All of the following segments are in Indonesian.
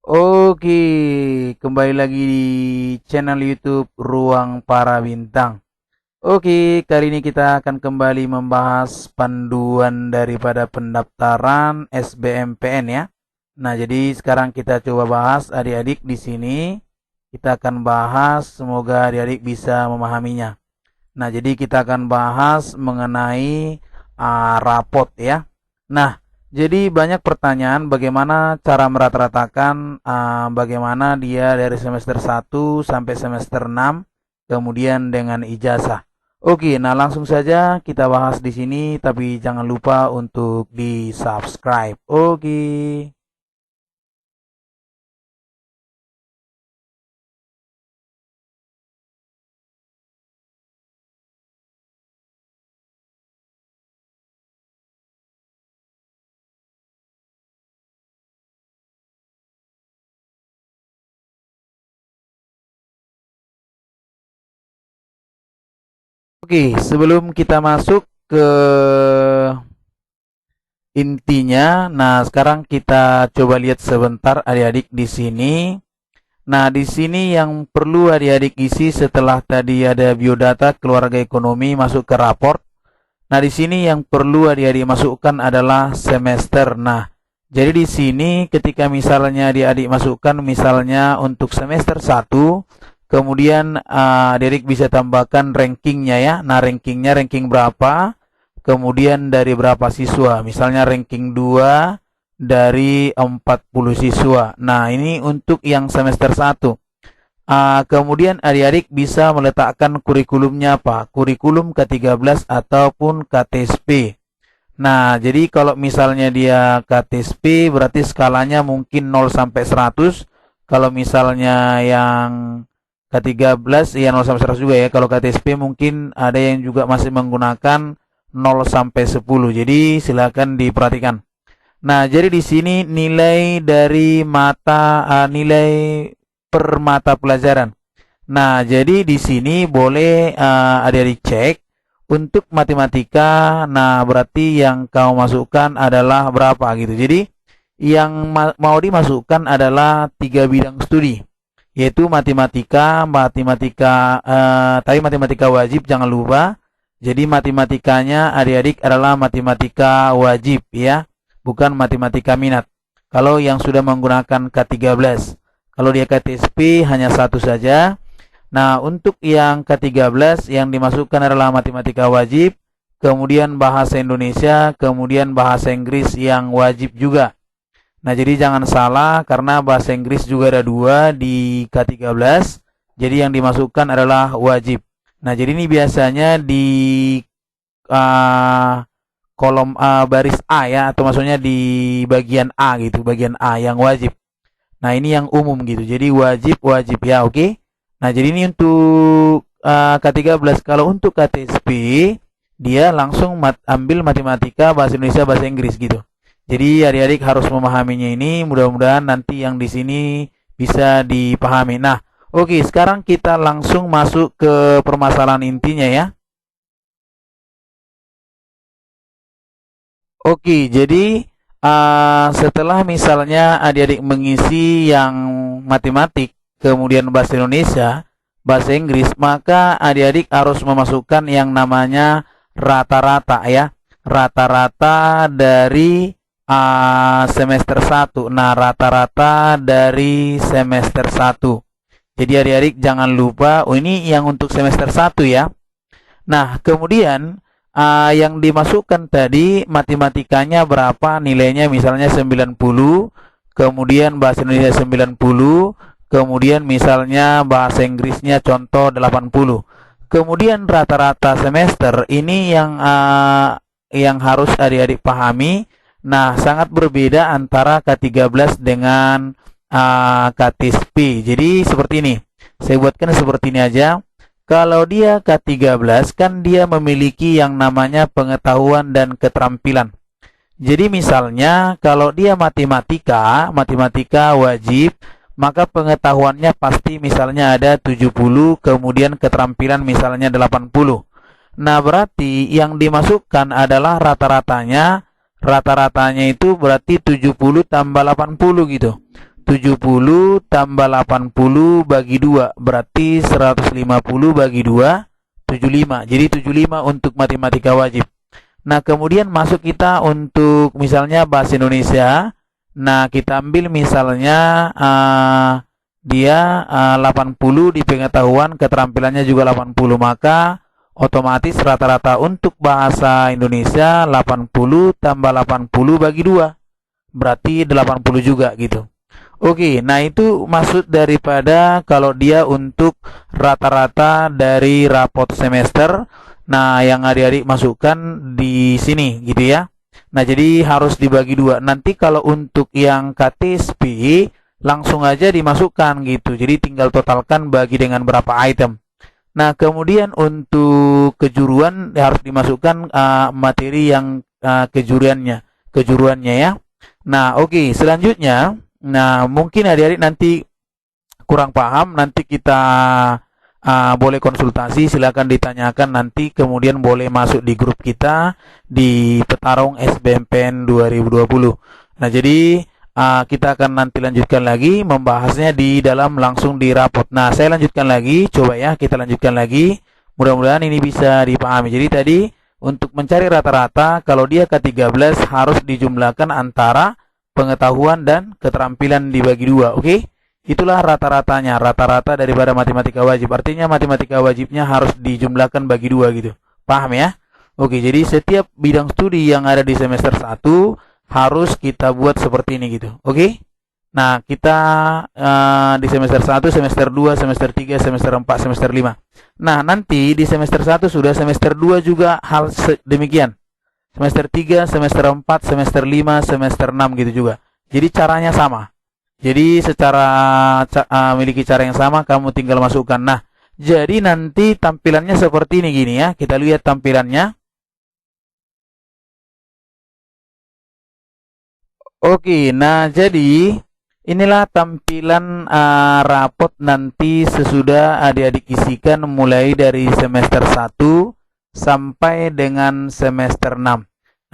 Oke, kembali lagi di channel YouTube Ruang Para Bintang. Oke, kali ini kita akan kembali membahas panduan daripada pendaftaran SBMPN ya. Nah, jadi sekarang kita coba bahas adik-adik di sini. Kita akan bahas, semoga adik-adik bisa memahaminya. Nah, jadi kita akan bahas mengenai rapot ya. Nah, jadi banyak pertanyaan bagaimana cara merata-ratakan bagaimana dia dari semester 1 sampai semester 6 kemudian dengan ijazah. Oke, nah langsung saja kita bahas di sini tapi jangan lupa untuk di-subscribe. Oke. Oke, sebelum kita masuk ke intinya, nah sekarang kita coba lihat sebentar adik-adik di sini. Nah, di sini yang perlu adik-adik isi setelah tadi ada biodata keluarga ekonomi masuk ke raport. Nah, di sini yang perlu adik-adik masukkan adalah semester. Nah, jadi di sini ketika misalnya adik-adik masukkan misalnya untuk semester 1, kemudian adik-adik bisa tambahkan rankingnya ya. Nah, rankingnya ranking berapa? Kemudian dari berapa siswa? Misalnya ranking 2 dari 40 siswa. Nah, ini untuk yang semester 1. Kemudian adik-adik bisa meletakkan kurikulumnya apa? Kurikulum K13 ataupun KTSP. Nah, jadi kalau misalnya dia KTSP berarti skalanya mungkin 0 sampai 100. Kalau misalnya yang K13 ya 0 sampai 100 juga ya. Kalau KTSP mungkin ada yang juga masih menggunakan 0 sampai 10. Jadi silakan diperhatikan. Nah, jadi di sini nilai dari nilai per mata pelajaran. Nah, jadi di sini boleh adik-adik cek untuk matematika. Nah, berarti yang kau masukkan adalah berapa gitu. Jadi yang mau dimasukkan adalah 3 bidang studi, yaitu tapi matematika wajib jangan lupa. Jadi matematikanya adik-adik adalah matematika wajib ya, bukan matematika minat. Kalau yang sudah menggunakan K13, kalau dia KTSP hanya satu saja. Nah, untuk yang K13 yang dimasukkan adalah matematika wajib, kemudian bahasa Indonesia, kemudian bahasa Inggris yang wajib juga. Nah, jadi jangan salah karena bahasa Inggris juga ada 2 di K13. Jadi yang dimasukkan adalah wajib. Nah, jadi ini biasanya di uh, kolom baris A ya, atau maksudnya di bagian A gitu, bagian A yang wajib. Nah, ini yang umum gitu. Jadi wajib ya, oke. Nah, jadi ini untuk K13. Kalau untuk KTSP dia langsung ambil matematika, bahasa Indonesia, bahasa Inggris gitu. Jadi adik-adik harus memahaminya ini. Mudah-mudahan nanti yang di sini bisa dipahami. Nah, oke, sekarang kita langsung masuk ke permasalahan intinya ya. Oke, jadi setelah misalnya adik-adik mengisi yang matematik, kemudian bahasa Indonesia, bahasa Inggris, maka adik-adik harus memasukkan yang namanya rata-rata ya. Rata-rata dari semester 1. Nah, rata-rata dari semester 1. Jadi adik-adik jangan lupa, oh ini yang untuk semester 1 ya. Nah, kemudian yang dimasukkan tadi matematikanya berapa nilainya, misalnya 90, kemudian bahasa Indonesia 90, kemudian misalnya bahasa Inggrisnya contoh 80. Kemudian rata-rata semester ini yang harus adik-adik pahami. Nah, sangat berbeda antara K13 dengan KTSP. Jadi seperti ini. Saya buatkan seperti ini aja. Kalau dia K13 kan dia memiliki yang namanya pengetahuan dan keterampilan. Jadi misalnya kalau dia matematika wajib, maka pengetahuannya pasti misalnya ada 70, kemudian keterampilan misalnya 80. Nah, berarti yang dimasukkan adalah rata-ratanya. Rata-ratanya itu berarti 70 tambah 80 gitu. 70 tambah 80 bagi 2, berarti 150 bagi 2, 75. Jadi 75 untuk matematika wajib. Nah, kemudian masuk kita untuk misalnya bahasa Indonesia. Nah, kita ambil misalnya dia 80 di pengetahuan, keterampilannya juga 80, maka otomatis rata-rata untuk bahasa Indonesia 80 tambah 80 bagi 2, berarti 80 juga gitu. Oke, nah itu maksud daripada kalau dia untuk rata-rata dari rapot semester. Nah, yang adik-adik masukkan di sini gitu ya. Nah, jadi harus dibagi 2. Nanti kalau untuk yang KTSP langsung aja dimasukkan gitu. Jadi tinggal totalkan bagi dengan berapa item. Nah, kemudian untuk kejuruan harus dimasukkan materi yang kejuruannya ya. Nah, oke, selanjutnya, nah mungkin adik-adik nanti kurang paham, nanti kita boleh konsultasi, silakan ditanyakan nanti, kemudian boleh masuk di grup kita di Petarung SBMPN 2020. Nah, jadi kita akan nanti lanjutkan lagi membahasnya di dalam langsung di rapot. Nah, saya lanjutkan lagi, coba ya kita lanjutkan lagi. Mudah-mudahan ini bisa dipahami. Jadi tadi untuk mencari rata-rata, kalau dia ke-13 harus dijumlahkan antara pengetahuan dan keterampilan dibagi 2, oke? Itulah rata-ratanya, rata-rata daripada matematika wajib. Artinya matematika wajibnya harus dijumlahkan bagi 2 gitu. Paham ya? Oke, jadi setiap bidang studi yang ada di semester 1 harus kita buat seperti ini gitu. Oke? Nah, kita di semester 1, semester 2, semester 3, semester 4, semester 5. Nah, nanti di semester 1 sudah, semester 2 juga hal demikian. Semester 3, semester 4, semester 5, semester 6 gitu juga. Jadi caranya sama. Jadi secara miliki cara yang sama, kamu tinggal masukkan. Nah, jadi nanti tampilannya seperti ini gini ya. Kita lihat tampilannya. Oke, nah jadi inilah tampilan rapot nanti sesudah adik-adik isikan mulai dari semester 1 sampai dengan semester 6. Nah,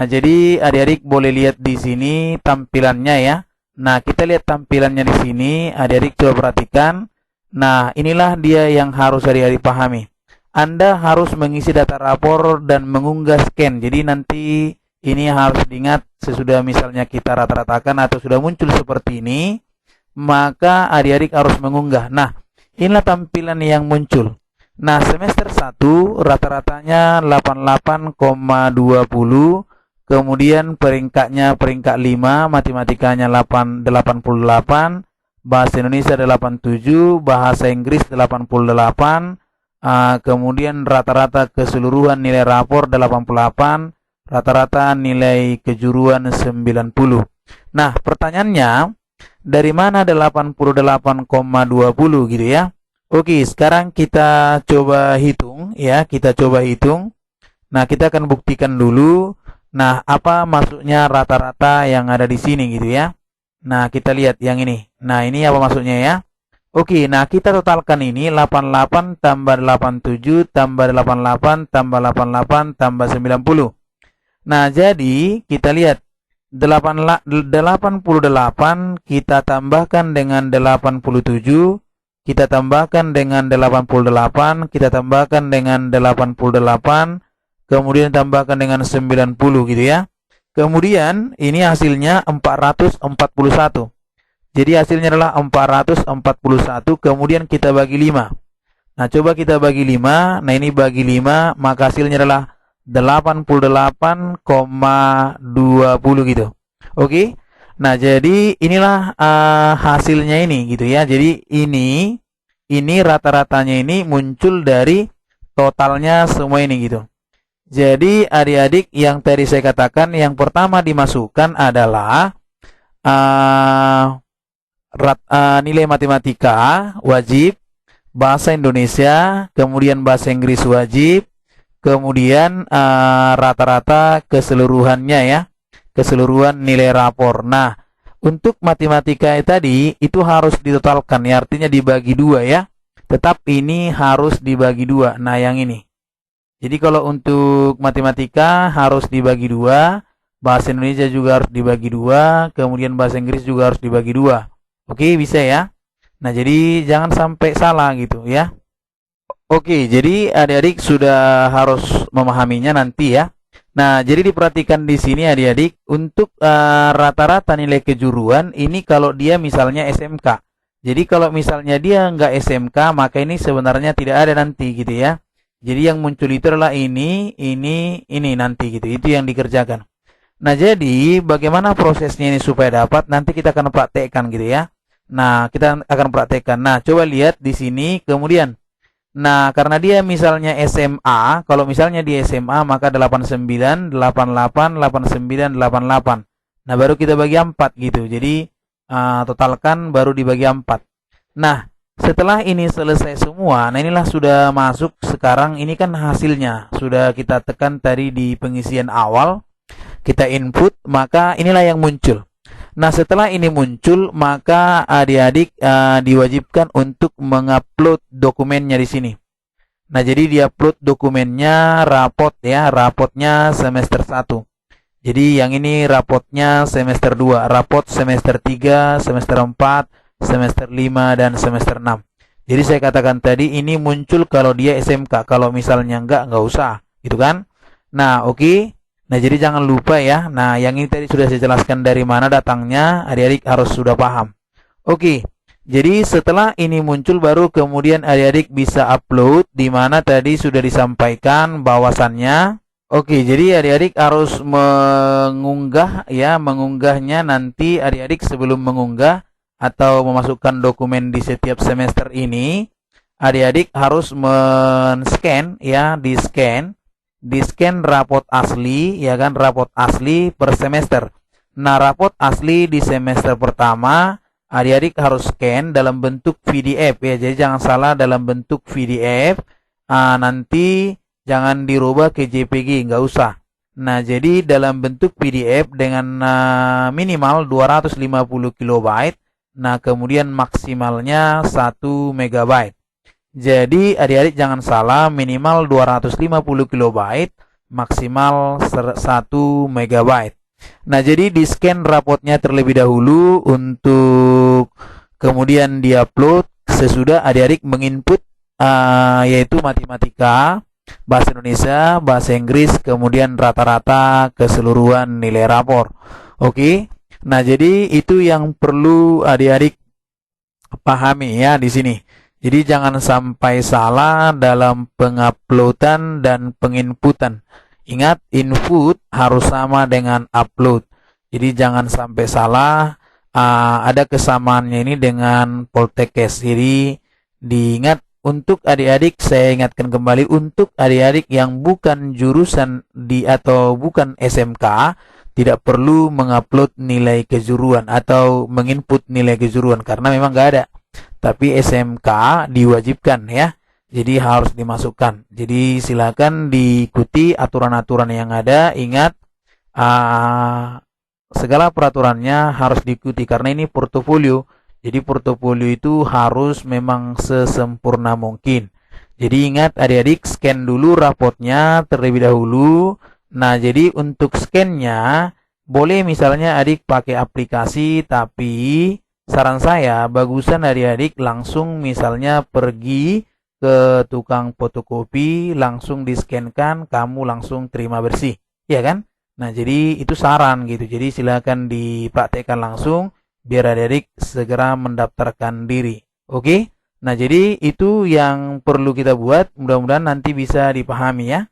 jadi adik-adik boleh lihat di sini tampilannya ya. Nah, kita lihat tampilannya di sini, adik-adik coba perhatikan. Nah, inilah dia yang harus adik-adik pahami. Anda harus mengisi data rapor dan mengunggah scan. Jadi nanti ini harus diingat sesudah misalnya kita rata-ratakan atau sudah muncul seperti ini, maka adik-adik harus mengunggah. Nah, inilah tampilan yang muncul. Nah, semester 1 rata-ratanya 88,20, kemudian peringkatnya peringkat 5, matematikanya 88, bahasa Indonesia 87, bahasa Inggris 88, kemudian rata-rata keseluruhan nilai rapor 88, rata-rata nilai kejuruan 90. Nah, pertanyaannya, dari mana 88,20 gitu ya? Oke, sekarang kita coba hitung ya, kita coba hitung. Nah, kita akan buktikan dulu. Nah, apa maksudnya rata-rata yang ada di sini gitu ya? Nah, kita lihat yang ini. Nah, ini apa maksudnya ya? Oke, nah kita totalkan ini 88 tambah 87 tambah 88 tambah 88 tambah 90. Nah, jadi kita lihat 88 kita tambahkan dengan 87, kita tambahkan dengan 88, kita tambahkan dengan 88, kemudian tambahkan dengan 90 gitu ya. Kemudian ini hasilnya 441. Jadi hasilnya adalah 441, kemudian kita bagi 5. Nah, coba kita bagi 5. Nah, ini bagi 5, maka hasilnya adalah 88,20 gitu. Oke. Nah, jadi inilah hasilnya ini gitu ya. Jadi ini rata-ratanya ini muncul dari totalnya semua ini gitu. Jadi adik-adik yang tadi saya katakan, yang pertama dimasukkan adalah nilai matematika wajib, bahasa Indonesia, kemudian bahasa Inggris wajib, kemudian rata-rata keseluruhannya ya, keseluruhan nilai rapor. Nah, untuk matematika tadi itu harus ditotalkan ya, artinya dibagi 2 ya. Tetap ini harus dibagi 2. Nah, yang ini. Jadi kalau untuk matematika harus dibagi 2, bahasa Indonesia juga harus dibagi 2, kemudian bahasa Inggris juga harus dibagi 2. Oke, bisa ya. Nah, jadi jangan sampai salah gitu ya. Oke, jadi adik-adik sudah harus memahaminya nanti ya. Nah, jadi diperhatikan di sini adik-adik untuk rata-rata nilai kejuruan ini kalau dia misalnya SMK. Jadi kalau misalnya dia nggak SMK, maka ini sebenarnya tidak ada nanti gitu ya. Jadi yang muncul itu adalah ini nanti gitu. Itu yang dikerjakan. Nah, jadi bagaimana prosesnya ini supaya dapat? Nanti kita akan praktekkan gitu ya. Nah, kita akan praktekkan. Nah, coba lihat di sini kemudian. Nah, karena dia misalnya SMA, kalau misalnya di SMA maka 89, 88, 89, 88. Nah, baru kita bagi 4 gitu. Jadi, totalkan baru dibagi 4. Nah, setelah ini selesai semua, nah inilah sudah masuk sekarang, ini kan hasilnya. Sudah kita tekan tadi di pengisian awal, kita input, maka inilah yang muncul. Nah, setelah ini muncul, maka adik-adik diwajibkan untuk mengupload dokumennya di sini. Nah, jadi diupload dokumennya rapot ya, rapotnya semester 1. Jadi yang ini rapotnya semester 2, rapot semester 3, semester 4, semester 5, dan semester 6. Jadi saya katakan tadi ini muncul kalau dia SMK, kalau misalnya enggak usah, gitu kan? Nah, oke. Nah, jadi jangan lupa ya. Nah, yang ini tadi sudah saya jelaskan dari mana datangnya, adik-adik harus sudah paham. Oke. Jadi setelah ini muncul baru kemudian adik-adik bisa upload, di mana tadi sudah disampaikan bahwasannya. Oke, jadi adik-adik harus mengunggah ya, mengunggahnya nanti adik-adik sebelum mengunggah atau memasukkan dokumen di setiap semester ini, adik-adik harus men-scan ya, di-scan rapot asli ya kan, rapot asli per semester. Nah, rapot asli di semester pertama adik-adik harus scan dalam bentuk PDF ya. Jadi jangan salah, dalam bentuk PDF. Nanti jangan dirubah ke JPG, nggak usah. Nah, jadi dalam bentuk PDF dengan minimal 250 kilobyte. Nah, kemudian maksimalnya 1 megabyte. Jadi adik-adik jangan salah, minimal 250 kilobyte, maksimal 1 megabyte. Nah, jadi di scan rapotnya terlebih dahulu untuk kemudian diupload sesudah adik-adik menginput yaitu matematika, bahasa Indonesia, bahasa Inggris, kemudian rata-rata keseluruhan nilai rapor. Oke. Nah, jadi itu yang perlu adik-adik pahami ya di sini. Jadi jangan sampai salah dalam penguploadan dan penginputan. Ingat, input harus sama dengan upload. Jadi jangan sampai salah. Ada kesamaannya ini dengan Poltekkes. Jadi diingat, untuk adik-adik saya ingatkan kembali, untuk adik-adik yang bukan jurusan atau bukan SMK, tidak perlu mengupload nilai kejuruan atau menginput nilai kejuruan karena memang nggak ada. Tapi SMK diwajibkan ya. Jadi harus dimasukkan. Jadi silakan diikuti aturan-aturan yang ada. Ingat, segala peraturannya harus diikuti karena ini portofolio. Jadi portofolio itu harus memang sesempurna mungkin. Jadi ingat adik-adik, scan dulu rapotnya terlebih dahulu. Nah, jadi untuk scan-nya boleh misalnya adik pakai aplikasi, tapi saran saya bagusan adik-adik langsung misalnya pergi ke tukang fotokopi, langsung di-scan-kan, kamu langsung terima bersih, ya kan? Nah, jadi itu saran gitu. Jadi silakan dipraktekkan langsung biar adik-adik segera mendaftarkan diri. Oke? Nah, jadi itu yang perlu kita buat. Mudah-mudahan nanti bisa dipahami ya.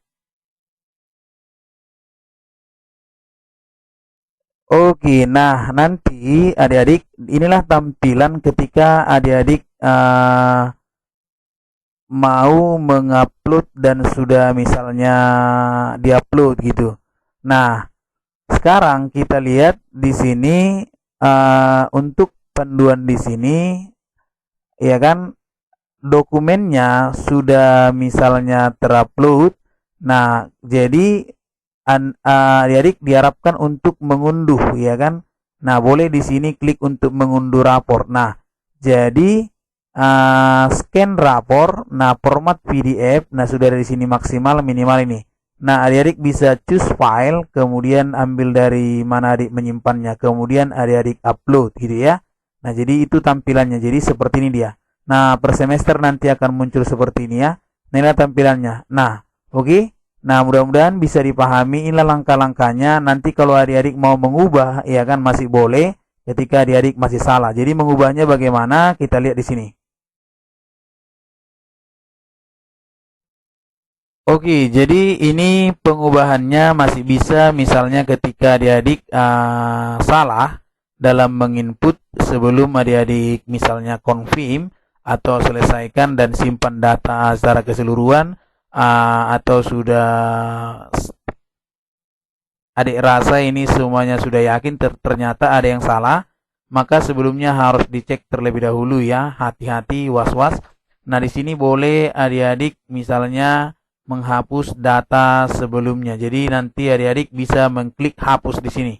Oke, nah nanti adik-adik, inilah tampilan ketika adik-adik mau mengupload dan sudah misalnya diupload gitu. Nah, sekarang kita lihat di sini untuk panduan di sini, ya kan, dokumennya sudah misalnya terupload. Nah, jadi adik-adik diharapkan untuk mengunduh, ya kan. Nah, boleh di sini klik untuk mengunduh rapor. Nah, jadi scan rapor. Nah, format PDF. Nah, sudah dari sini maksimal minimal ini. Nah, adik-adik bisa choose file, kemudian ambil dari mana adik menyimpannya, kemudian adik-adik upload gitu ya. Nah, jadi itu tampilannya. Jadi seperti ini dia. Nah, per semester nanti akan muncul seperti ini ya. Nilai tampilannya. Nah, oke. Nah, mudah-mudahan bisa dipahami. Inilah langkah-langkahnya. Nanti kalau adik-adik mau mengubah, ya kan masih boleh ketika adik-adik masih salah. Jadi mengubahnya bagaimana? Kita lihat di sini. Oke, jadi ini pengubahannya masih bisa misalnya ketika adik-adik salah dalam menginput sebelum adik-adik misalnya confirm atau selesaikan dan simpan data secara keseluruhan, atau sudah adik rasa ini semuanya sudah yakin ternyata ada yang salah, maka sebelumnya harus dicek terlebih dahulu ya, hati-hati, was-was. Nah, di sini boleh adik-adik misalnya menghapus data sebelumnya. Jadi nanti adik-adik bisa mengklik hapus di sini.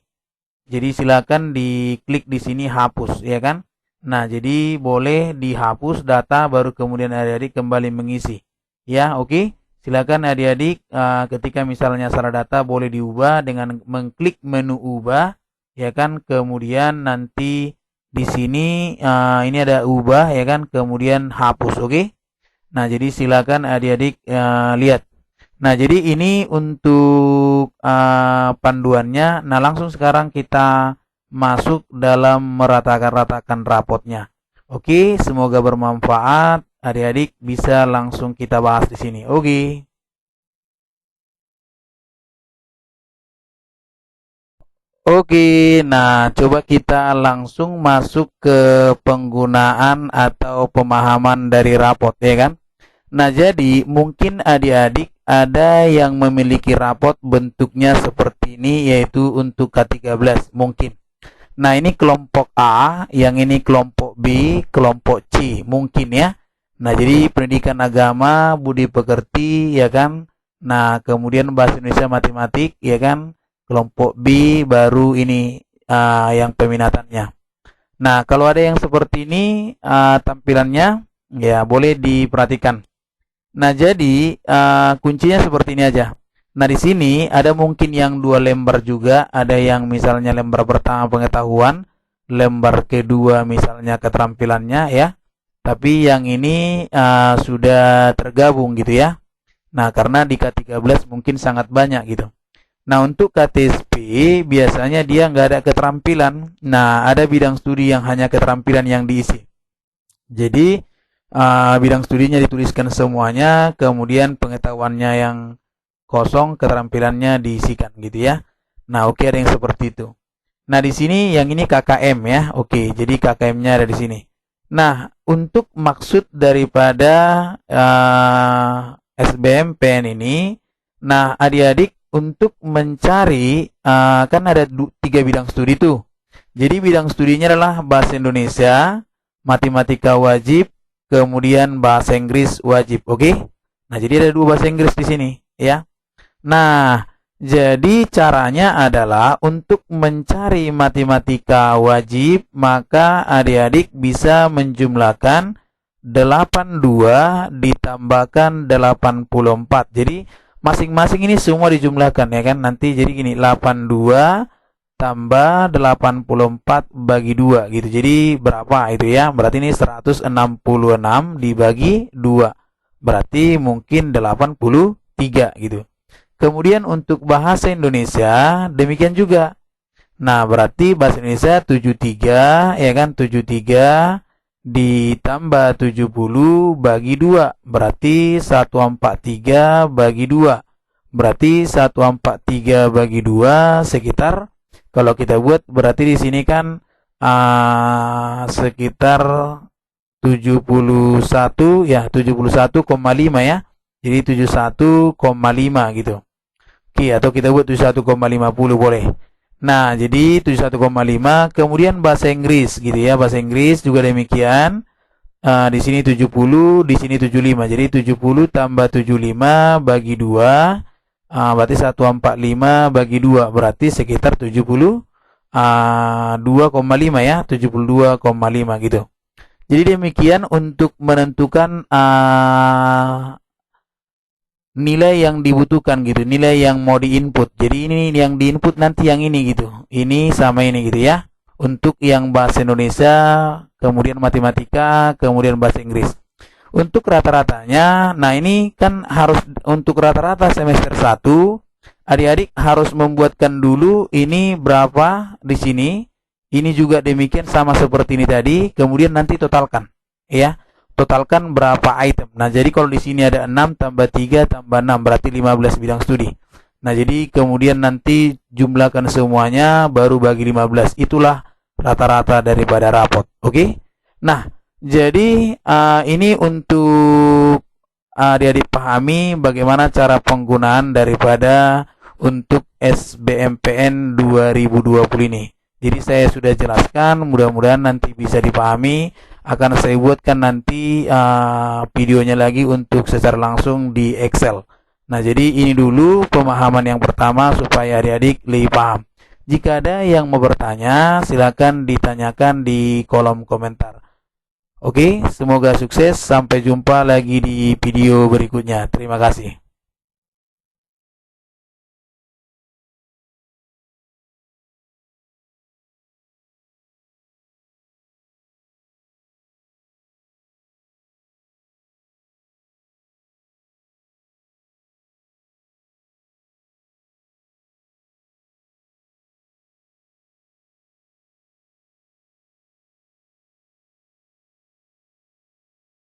Jadi silakan diklik di sini hapus, ya kan? Nah, jadi boleh dihapus data baru kemudian adik-adik kembali mengisi. Ya, oke. Silakan adik-adik ketika misalnya salah data boleh diubah dengan mengklik menu ubah, ya kan? Kemudian nanti di sini ini ada ubah, ya kan? Kemudian hapus, oke? Nah, jadi silakan adik-adik lihat. Nah, jadi ini untuk panduannya. Nah, langsung sekarang kita masuk dalam meratakan-ratakan rapotnya. Oke, semoga bermanfaat. Adik-adik bisa langsung kita bahas di sini. Oke. Oke, nah coba kita langsung masuk ke penggunaan atau pemahaman dari rapot, ya kan? Nah, jadi mungkin adik-adik ada yang memiliki rapot bentuknya seperti ini, yaitu untuk K13 mungkin. Nah, ini kelompok A, yang ini kelompok B, kelompok C mungkin ya. Nah, jadi pendidikan agama, budi pekerti, ya kan. Nah, kemudian bahasa Indonesia matematik, ya kan. Kelompok B baru ini yang peminatannya. Nah, kalau ada yang seperti ini tampilannya, ya boleh diperhatikan. Nah, jadi kuncinya seperti ini aja. Nah, di sini ada mungkin yang 2 lembar juga, ada yang misalnya lembar pertama pengetahuan, lembar kedua misalnya keterampilannya ya. Tapi yang ini sudah tergabung gitu ya. Nah, karena di K13 mungkin sangat banyak gitu. Nah, untuk KTSP biasanya dia nggak ada keterampilan. Nah, ada bidang studi yang hanya keterampilan yang diisi. Jadi bidang studinya dituliskan semuanya, kemudian pengetahuannya yang kosong, keterampilannya diisikan gitu ya. Nah, oke, ada yang seperti itu. Nah, di sini yang ini KKM ya. Oke, jadi KKM-nya ada di sini. Nah, untuk maksud daripada SBMPN ini, nah adik-adik untuk mencari kan ada 3 bidang studi tuh. Jadi bidang studinya adalah bahasa Indonesia, matematika wajib, kemudian bahasa Inggris wajib, oke? Nah, jadi ada 2 bahasa Inggris di sini, ya. Nah, jadi caranya adalah untuk mencari matematika wajib, maka adik-adik bisa menjumlahkan 82 ditambahkan 84. Jadi masing-masing ini semua dijumlahkan ya kan. Nanti jadi gini, 82 tambah 84 bagi 2 gitu. Jadi berapa itu ya? Berarti ini 166 dibagi 2. Berarti mungkin 83 gitu. Kemudian untuk bahasa Indonesia demikian juga. Nah, berarti bahasa Indonesia 73 ya kan, 73 ditambah 70 bagi 2. Berarti 143 bagi 2. Berarti 143 bagi 2 sekitar, kalau kita buat berarti di sini kan sekitar 71 ya, 71,5 ya. Jadi 71,5 gitu. Oke, atau kita buat 71,50 boleh. Nah, jadi 71,5, kemudian bahasa Inggris gitu ya. Bahasa Inggris juga demikian. Di sini 70, di sini 75. Jadi 70 tambah 75 bagi 2, berarti 145 bagi 2, berarti sekitar 72,5 ya, 72,5 gitu. Jadi demikian untuk menentukan nilai yang dibutuhkan gitu, nilai yang mau diinput. Jadi ini yang diinput nanti yang ini gitu. Ini sama ini gitu ya. Untuk yang bahasa Indonesia, kemudian matematika, kemudian bahasa Inggris. Untuk rata-ratanya, nah ini kan harus untuk rata-rata semester 1, adik-adik harus membuatkan dulu ini berapa di sini. Ini juga demikian sama seperti ini tadi, kemudian nanti totalkan, ya. Totalkan berapa item. Nah, jadi kalau di sini ada 6 tambah 3 tambah 6 berarti 15 bidang studi. Nah, jadi kemudian nanti jumlahkan semuanya baru bagi 15. Itulah rata-rata daripada rapot. Oke? Nah, jadi ini untuk adik-adik pahami bagaimana cara penggunaan daripada untuk SBMPN 2020 ini. Jadi saya sudah jelaskan, mudah-mudahan nanti bisa dipahami. Akan saya buatkan nanti videonya lagi untuk secara langsung di Excel. Nah, jadi ini dulu pemahaman yang pertama supaya adik-adik lebih paham. Jika ada yang mau bertanya, silakan ditanyakan di kolom komentar. Oke, semoga sukses. Sampai jumpa lagi di video berikutnya. Terima kasih.